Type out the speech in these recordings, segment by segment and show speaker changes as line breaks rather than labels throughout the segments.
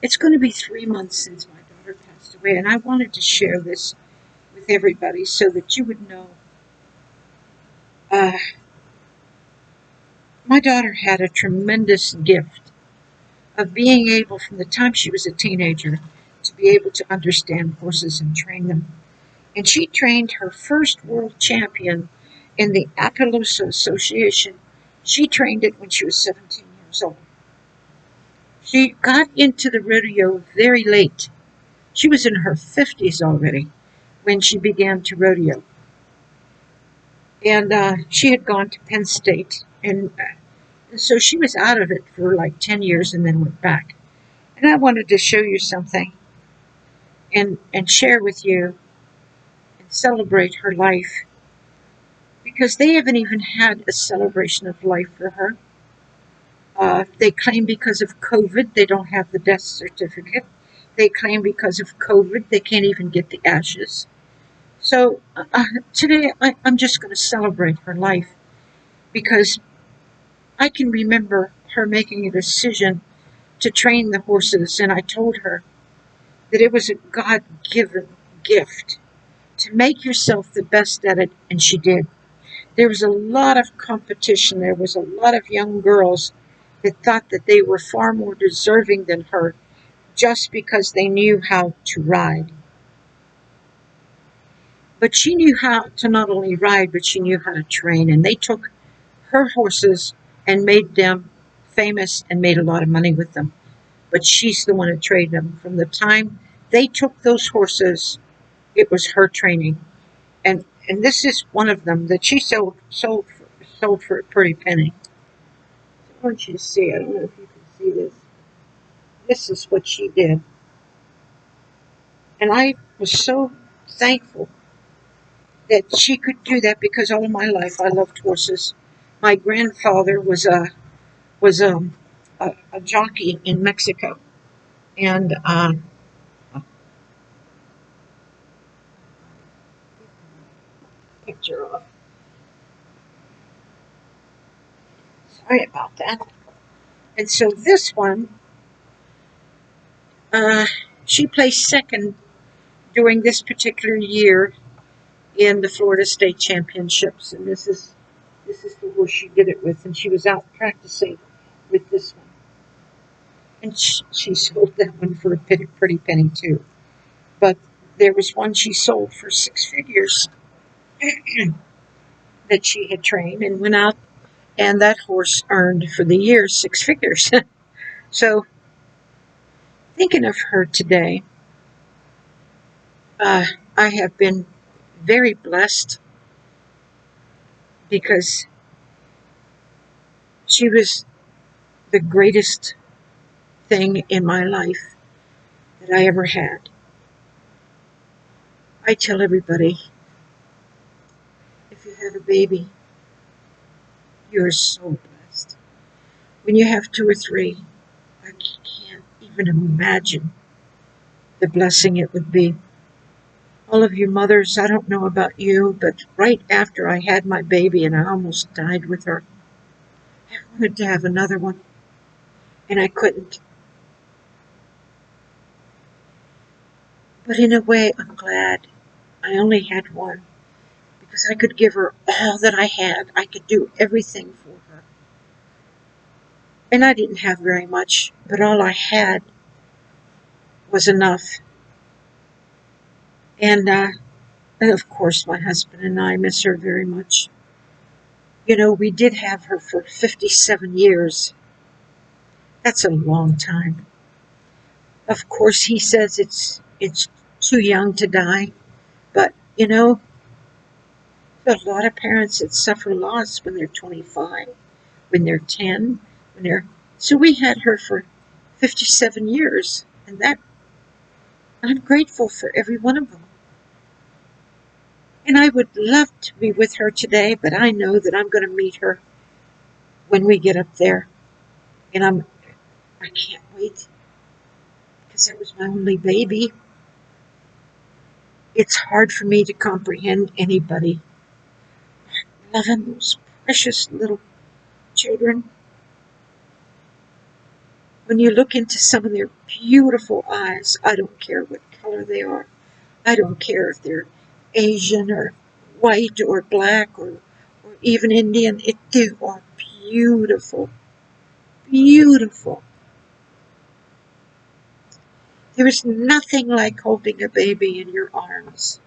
it's going to be 3 months since my daughter passed away, and I wanted to share this with everybody so that you would know. Uh, my daughter had a tremendous gift of being able, from the time she was a teenager, to be able to understand horses and train them. And she trained her first world champion in the Appaloosa Association. She trained it when she was 17 years old. She got into the rodeo very late. She was in her 50s already when she began to rodeo. And she had gone to Penn State. And so she was out of it for like 10 years and then went back. And I wanted to show you something and share with you and celebrate her life because they haven't even had a celebration of life for her. They claim because of COVID they don't have the death certificate. They claim because of COVID they can't even get the ashes. So today I'm just going to celebrate her life because I can remember her making a decision to train the horses, and I told her that it was a God given gift to make yourself the best at it, and she did. There was a lot of competition. There was a lot of young girls that thought that they were far more deserving than her just because they knew how to ride. But she knew how to not only ride, but she knew how to train. And they took her horses and made them famous and made a lot of money with them. But she's the one who trained them. From the time they took those horses, it was her training. And this is one of them that she sold for a pretty penny. I want you to see. I don't know if you can see this. This is what she did. And I was so thankful that she could do that because all of my life I loved horses. My grandfather was a jockey in Mexico, and picture of. Sorry about that. And so this one, uh, she placed second during this particular year in the Florida State Championships, and this is the horse she did it with, and she was out practicing with this one, and she sold that one for a pretty penny too. But there was one she sold for 6 figures that she had trained and went out, and that horse earned for the year 6 figures. So thinking of her today, uh, I have been very blessed because she was the greatest thing in my life that I ever had. I tell everybody, if you have a baby, you're so blessed. When you have two or three, I can't even imagine the blessing it would be. All of you mothers, I don't know about you, but right after I had my baby and I almost died with her, I wanted to have another one, and I couldn't. But in a way, I'm glad I only had one because I could give her all that I had. I could do everything for her. And I didn't have very much, but all I had was enough. And of course, my husband and I miss her very much. You know, we did have her for 57 years. That's a long time. Of course, he says it's too young to die, but you know, there's a lot of parents that suffer loss when they're 25, when they're 10, when they're so we had her for 57 years, and that I'm grateful for every one of them. And I would love to be with her today, but I know that I'm going to meet her when we get up there, and I can't wait because that was my only baby. It's hard for me to comprehend anybody loving those precious little children When you look into some of their beautiful eyes, I don't care what color they are. I don't care if they're Asian or white or black or even Indian. They are beautiful, beautiful. There is nothing like holding a baby in your arms.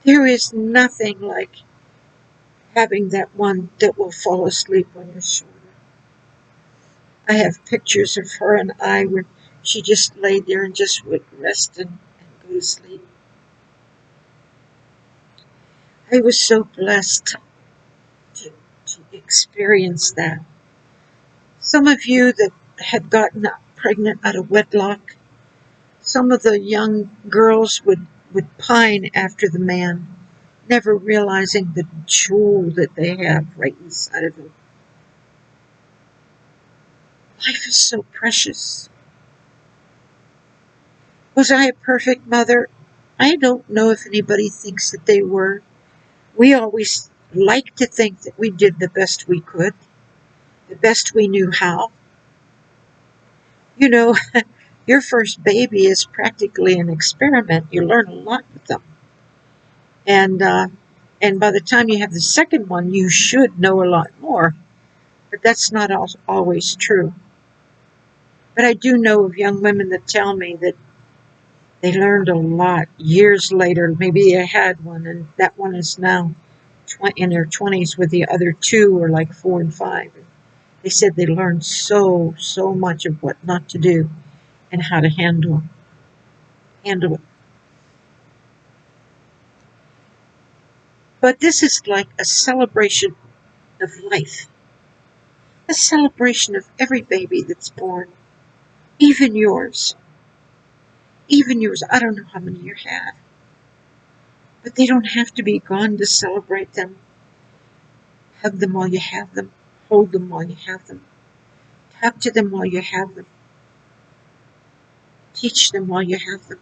There is nothing like having that one that will fall asleep on your shoulder. I have pictures of her and I where she just laid there and just would rest and go to sleep. I was so blessed to, to experience that. Some of you that had gotten pregnant out of wedlock, some of the young girls would pine after the man, never realizing the jewel that they have right inside of them. Life is so precious. Was I a perfect mother? I don't know if anybody thinks that they were. We always like to think that we did the best we could, the best we knew how. You know, your first baby is practically an experiment. You learn a lot with them. And by the time you have the second one, you should know a lot more. But that's not always true. But I do know of young women that tell me that they learned a lot years later. Maybe they had one, and that one is now in their 20s, with the other two are like 4 and 5. They said they learned so much of what not to do and how to handle it. But this is like a celebration of life, a celebration of every baby that's born, even yours. Even yours. I don't know how many you have, but they don't have to be gone to celebrate them. Hug them while you have them. Hold them while you have them. Talk to them while you have them. Teach them while you have them.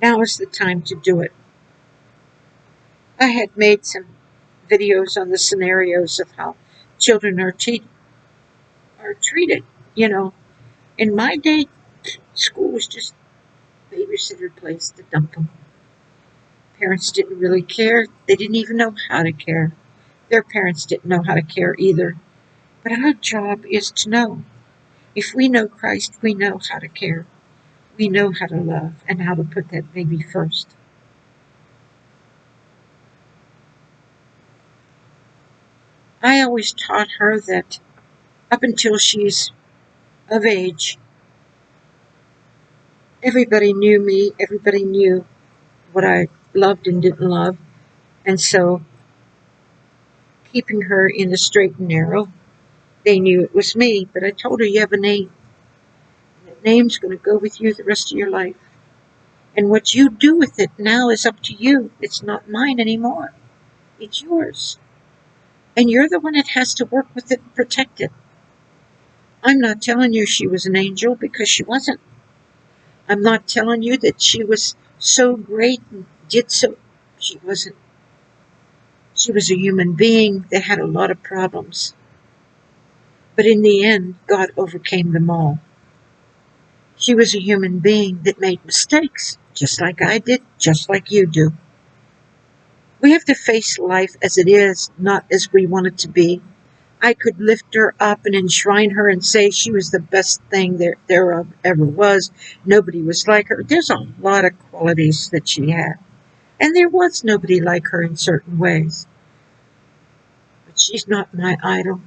Now is the time to do it. I had made some videos on the scenarios of how children are treated. You know, in my day, school was just a babysitter place to dump them. Parents didn't really care. They didn't even know how to care. Their parents didn't know how to care either. But our job is to know. If we know Christ, we know how to care. We know how to love and how to put that baby first. I always taught her that up until she's of age, everybody knew me, everybody knew what I loved and didn't love. And so, keeping her in the straight and narrow, they knew it was me. But I told her, you have a name. And that name's going to go with you the rest of your life. And what you do with it now is up to you. It's not mine anymore. It's yours. And you're the one that has to work with it and protect it. I'm not telling you she was an angel, because she wasn't. I'm not telling you that she was so great and did so. She wasn't. She was a human being that had a lot of problems. But in the end, God overcame them all. She was a human being that made mistakes, just like I did, just like you do. We have to face life as it is, not as we want it to be. I could lift her up and enshrine her and say she was the best thing there ever was. Nobody was like her. There's a lot of qualities that she had. And there was nobody like her in certain ways. But she's not my idol.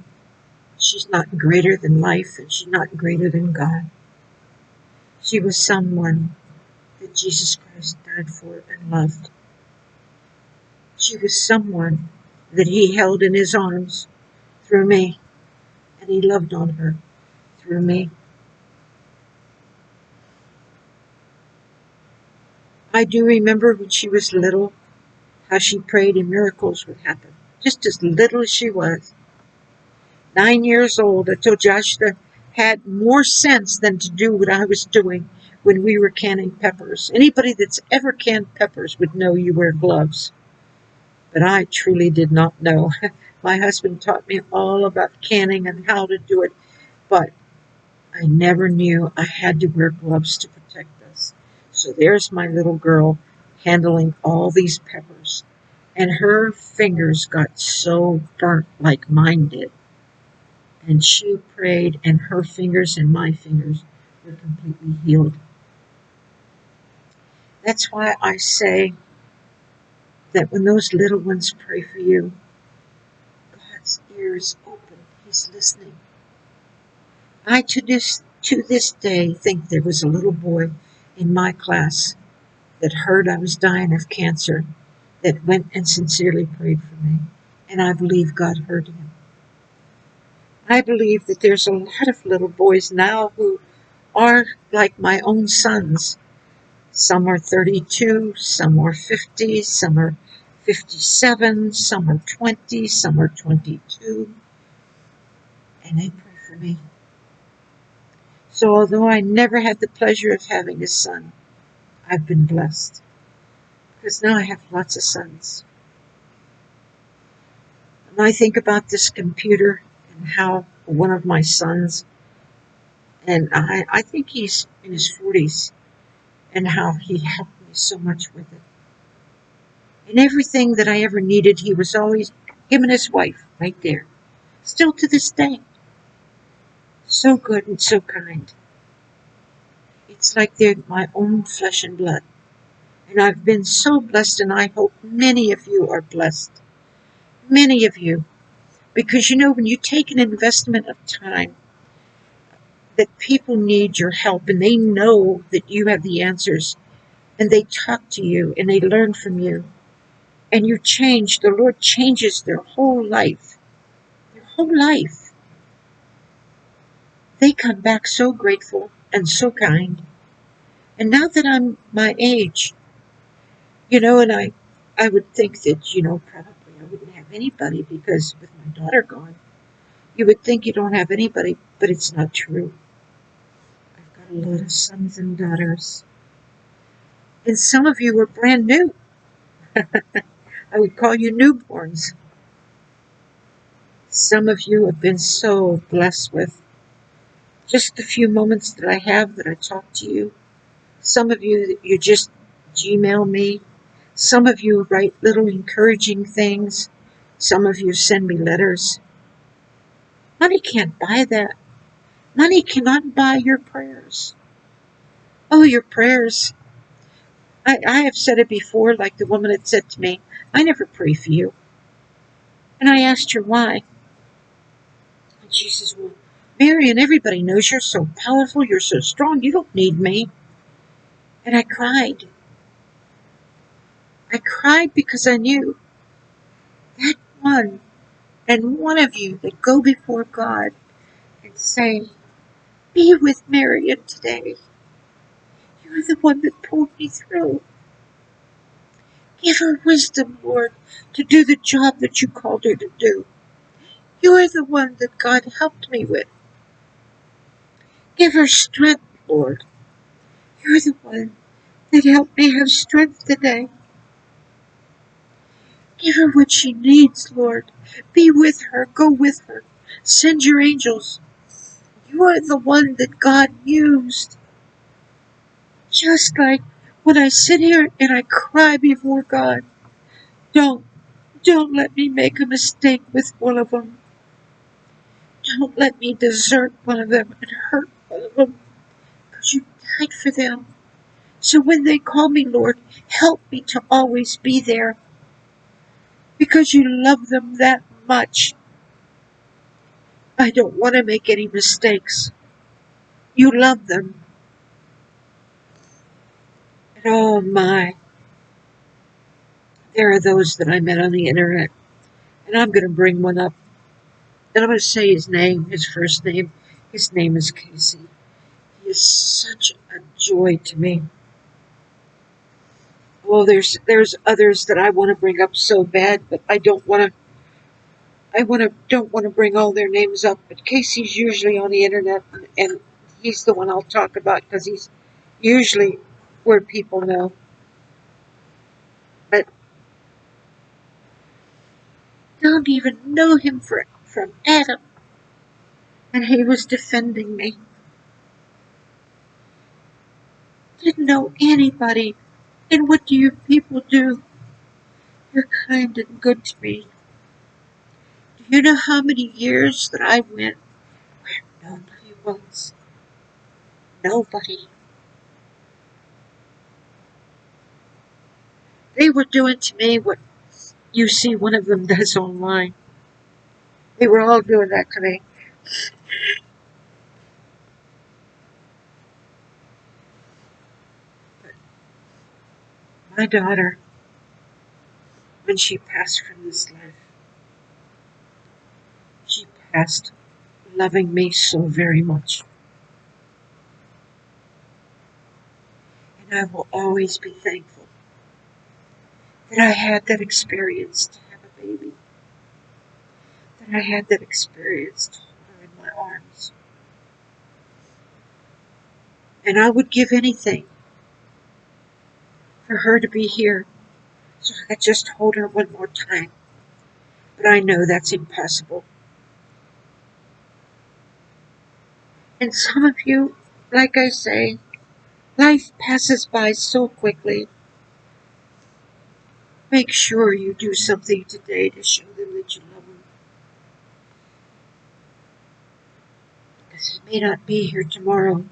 She's not greater than life, and she's not greater than God. She was someone that Jesus Christ died for and loved. She was someone that he held in his arms through me, and he loved on her through me. I do remember when she was little, how she prayed and miracles would happen, just as little as she was. 9 years old, I told Joshua had more sense than to do what I was doing when we were canning peppers. Anybody that's ever canned peppers would know you wear gloves. But I truly did not know. My husband taught me all about canning and how to do it. But I never knew I had to wear gloves to protect us. So there's my little girl handling all these peppers, and her fingers got so burnt like mine did. And she prayed, and her fingers and my fingers were completely healed. That's why I say that when those little ones pray for you, God's ears open. He's listening. I to this day think there was a little boy in my class that heard I was dying of cancer that went and sincerely prayed for me. And I believe God heard him. I believe that there's a lot of little boys now who are like my own sons. Some are 32, some are 50, some are 57, some are 20, some are 22, and they pray for me. So although I never had the pleasure of having a son, I've been blessed because now I have lots of sons. When I think about this computer and how one of my sons, and I think he's in his 40s, and how he helped me so much with it. And everything that I ever needed, he was always, him and his wife, right there. Still to this day. So good and so kind. It's like they're my own flesh and blood. And I've been so blessed, and I hope many of you are blessed. Many of you. Because you know, when you take an investment of time, that people need your help, and they know that you have the answers, and they talk to you, and they learn from you, and you change, the Lord changes their whole life. Their whole life. They come back so grateful and so kind. And now that I'm my age, and I would think that, probably I wouldn't have anybody because with my daughter gone, you would think you don't have anybody, but it's not true. I've got a lot of sons and daughters. And some of you are brand new. I would call you newborns. Some of you have been so blessed with just the few moments that I have that I talk to you. Some of you just Gmail me. Some of you write little encouraging things. Some of you send me letters. Money can't buy that. Money cannot buy your prayers. Oh, your prayers. I have said it before, like the woman had said to me, I never pray for you. And I asked her why. And she says, well, Marian, everybody knows you're so powerful, you're so strong, you don't need me. And I cried. I cried because I knew that one of you that go before God and say, be with Marian today. You're the one that pulled me through. Give her wisdom, Lord, to do the job that you called her to do. You are the one that God helped me with. Give her strength, Lord. You're the one that helped me have strength today. Give her what she needs, Lord. Be with her. Go with her. Send your angels. You are the one that God used. Just like when I sit here and I cry before God, don't let me make a mistake with one of them. Don't let me desert one of them and hurt one of them, because you died for them. So when they call me, Lord, help me to always be there, because you love them that much. I don't want to make any mistakes. You love them. And oh my, there are those that I met on the internet, and I'm going to bring one up, and I'm going to say his name, his first name. His name is Casey. He is such a joy to me. Well, there's others that I want to bring up so bad, but I don't want to. Don't want to bring all their names up. But Casey's usually on the internet, and he's the one I'll talk about because he's usually where people know. But don't even know him from Adam, and he was defending me. didn't know anybody. And what do you people do? You're kind and good to me. Do you know how many years that I went where nobody was? Nobody. They were doing to me what you see one of them does online. They were all doing that to me. But my daughter, when she passed from this life, she passed loving me so very much. And I will always be thankful that I had that experience to have a baby, that I had that experience to hold her in my arms. And I would give anything for her to be here so I could just hold her one more time. But I know that's impossible. And some of you, like I say, life passes by so quickly. Make sure you do something today to show them that you love them. Because he may not be here tomorrow.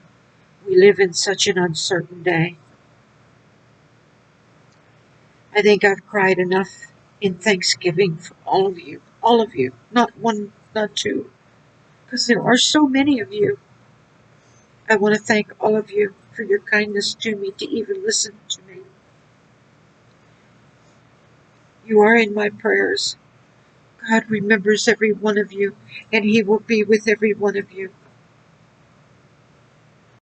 We live in such an uncertain day. I think I've cried enough in Thanksgiving for all of you, not one, not two, because there are so many of you. I want to thank all of you for your kindness to me to even listen to me. You are in my prayers. God remembers every one of you, and He will be with every one of you.